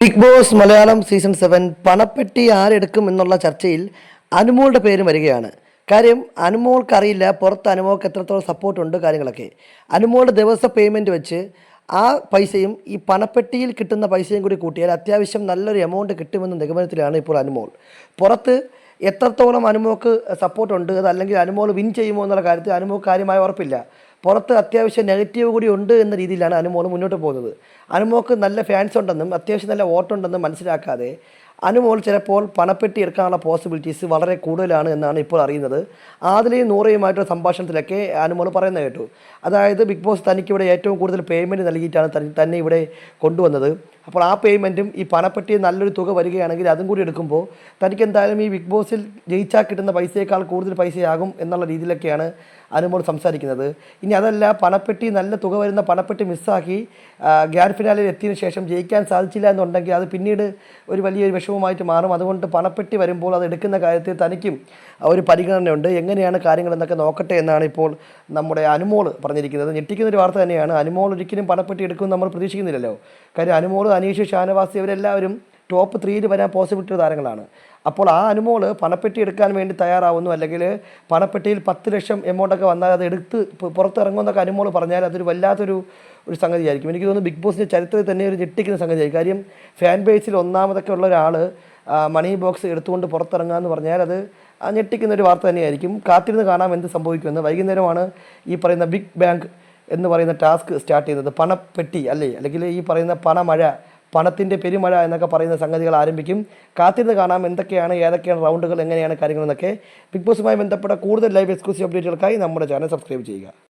Big boss Malayalam season 7 പണപ്പെട്ടി ആരെടുക്കും എന്നുള്ള ചർച്ചയിൽ അനുമോളുടെ പേര് വരികയാണ്. കാര്യം അനുമോൾക്കറിയില്ല പുറത്ത് അനുമോൾക്ക് എത്രത്തോളം സപ്പോർട്ടുണ്ട് കാര്യങ്ങളൊക്കെ. അനുമോളുടെ ദിവസ പേയ്മെൻറ്റ് വെച്ച് ആ പൈസയും ഈ പണപ്പെട്ടിയിൽ കിട്ടുന്ന പൈസയും കൂടി കൂട്ടിയാൽ അത്യാവശ്യം നല്ലൊരു എമൗണ്ട് കിട്ടുമെന്ന നിഗമനത്തിലാണ് ഇപ്പോൾ അനുമോൾ. പുറത്ത് എത്രത്തോളം അനുമോൾക്ക് സപ്പോർട്ടുണ്ട്, അതല്ലെങ്കിൽ അനുമോൾ വിൻ ചെയ്യുമോ എന്നുള്ള കാര്യത്തിൽ അനുമോൾക്ക് കാര്യമായ ഉറപ്പില്ല. പുറത്ത് അത്യാവശ്യം നെഗറ്റീവ് കൂടി ഉണ്ട് എന്ന രീതിയിലാണ് അനുമോൾ മുന്നോട്ട് പോകുന്നത്. അനുമോൾക്ക് നല്ല ഫാൻസ് ഉണ്ടെന്നും അത്യാവശ്യം നല്ല വോട്ടുണ്ടെന്നും മനസ്സിലാക്കാതെ അനുമോൾ ചിലപ്പോൾ പണപ്പെട്ടി എടുക്കാനുള്ള പോസിബിലിറ്റീസ് വളരെ കൂടുതലാണ് എന്നാണ് ഇപ്പോൾ അറിയുന്നത്. ആദിലയും നൂറയുമായിട്ടുള്ള സംഭാഷണത്തിലൊക്കെ അനുമോൾ പറയുന്നത് കേട്ടു. അതായത് ബിഗ് ബോസ് തനിക്കിവിടെ ഏറ്റവും കൂടുതൽ പേയ്മെൻറ്റ് നൽകിയിട്ടാണ് തന്നെ ഇവിടെ കൊണ്ടുവന്നത്. അപ്പോൾ ആ പേയ്മെൻറ്റും ഈ പണപ്പെട്ടി നല്ലൊരു തുക വരികയാണെങ്കിൽ അതും കൂടി എടുക്കുമ്പോൾ തനിക്ക് എന്തായാലും ഈ ബിഗ് ബോസിൽ ജയിച്ചാൽ കിട്ടുന്ന പൈസയേക്കാൾ കൂടുതൽ പൈസയാകും എന്നുള്ള രീതിയിലൊക്കെയാണ് അനുമോൾ സംസാരിക്കുന്നത്. ഇനി അതല്ല, പണപ്പെട്ടി നല്ല തുക വരുന്ന പണപ്പെട്ടി മിസ്സാക്കി ഗ്രാൻഡ് ഫിനാലിൽ എത്തിയതിനു ശേഷം ജയിക്കാൻ സാധിച്ചില്ല എന്നുണ്ടെങ്കിൽ അത് പിന്നീട് ഒരു വലിയൊരു വിഷമമായിട്ട് മാറും. അതുകൊണ്ട് പണപ്പെട്ടി വരുമ്പോൾ അത് എടുക്കുന്ന കാര്യത്തിൽ തനിക്കും ഒരു പരിഗണനയുണ്ട്, എങ്ങനെയാണ് കാര്യങ്ങളെന്നൊക്കെ നോക്കട്ടെ എന്നാണ് ഇപ്പോൾ നമ്മുടെ അനുമോൾ പറഞ്ഞിരിക്കുന്നത്. ഞെട്ടിക്കുന്നൊരു വാർത്ത തന്നെയാണ്. അനുമോൾ ഒരിക്കലും പണപ്പെട്ടി എടുക്കുമെന്ന് നമ്മൾ പ്രതീക്ഷിക്കുന്നില്ലല്ലോ. കാര്യം അനുമോൾ, അനീഷ്, ഷാനവാസ് ഇവരെല്ലാവരും ടോപ്പ് 3 വരാൻ പോസിബിലിറ്റി താരങ്ങളാണ്. അപ്പോൾ ആ അനുമോൾ പണപ്പെട്ടി എടുക്കാൻ വേണ്ടി തയ്യാറാവുന്നു, അല്ലെങ്കിൽ പണപ്പെട്ടിയിൽ 10 ലക്ഷം എമൗണ്ടൊക്കെ വന്നാൽ അത് എടുത്ത് പുറത്തിറങ്ങുമെന്നൊക്കെ അനുമോൾ പറഞ്ഞാൽ അതൊരു വല്ലാത്തൊരു സംഗതിയായിരിക്കും. എനിക്ക് തോന്നുന്നു ബിഗ് ബോസിൻ്റെ ചരിത്രത്തിൽ തന്നെ ഒരു ഞെട്ടിക്കുന്ന സംഗതിയായിരിക്കും. കാര്യം ഫാൻ ബേസിൽ ഒന്നാമതൊക്കെ ഉള്ള ഒരാൾ മണി ബോക്സ് എടുത്തുകൊണ്ട് പുറത്തിറങ്ങുക എന്ന് പറഞ്ഞാൽ അത് ഞെട്ടിക്കുന്നൊരു വാർത്ത തന്നെയായിരിക്കും. കാത്തിരുന്ന് കാണാം എന്ത് സംഭവിക്കുമെന്ന്. വൈകുന്നേരമാണ് ഈ പറയുന്ന ബിഗ് ബാങ്ക് എന്ന് പറയുന്ന ടാസ്ക് സ്റ്റാർട്ട് ചെയ്യുന്നത്. പണപ്പെട്ടി അല്ലെങ്കിൽ ഈ പറയുന്ന പണമഴ, പണത്തിൻ്റെ പെരുമഴ എന്നൊക്കെ പറയുന്ന സംഗതികൾ ആരംഭിക്കും. കാത്തിരുന്ന് കാണാം എന്തൊക്കെയാണ്, ഏതൊക്കെയാണ് റൗണ്ടുകൾ, എങ്ങനെയാണ് കാര്യങ്ങളെന്നൊക്കെ. ബിഗ് ബോസുമായി ബന്ധപ്പെട്ട കൂടുതൽ ലൈവ് എക്സ്ക്ലൂസീവ് അപ്ഡേറ്റുകൾക്കായി നമ്മുടെ ചാനൽ സബ്സ്ക്രൈബ് ചെയ്യുക.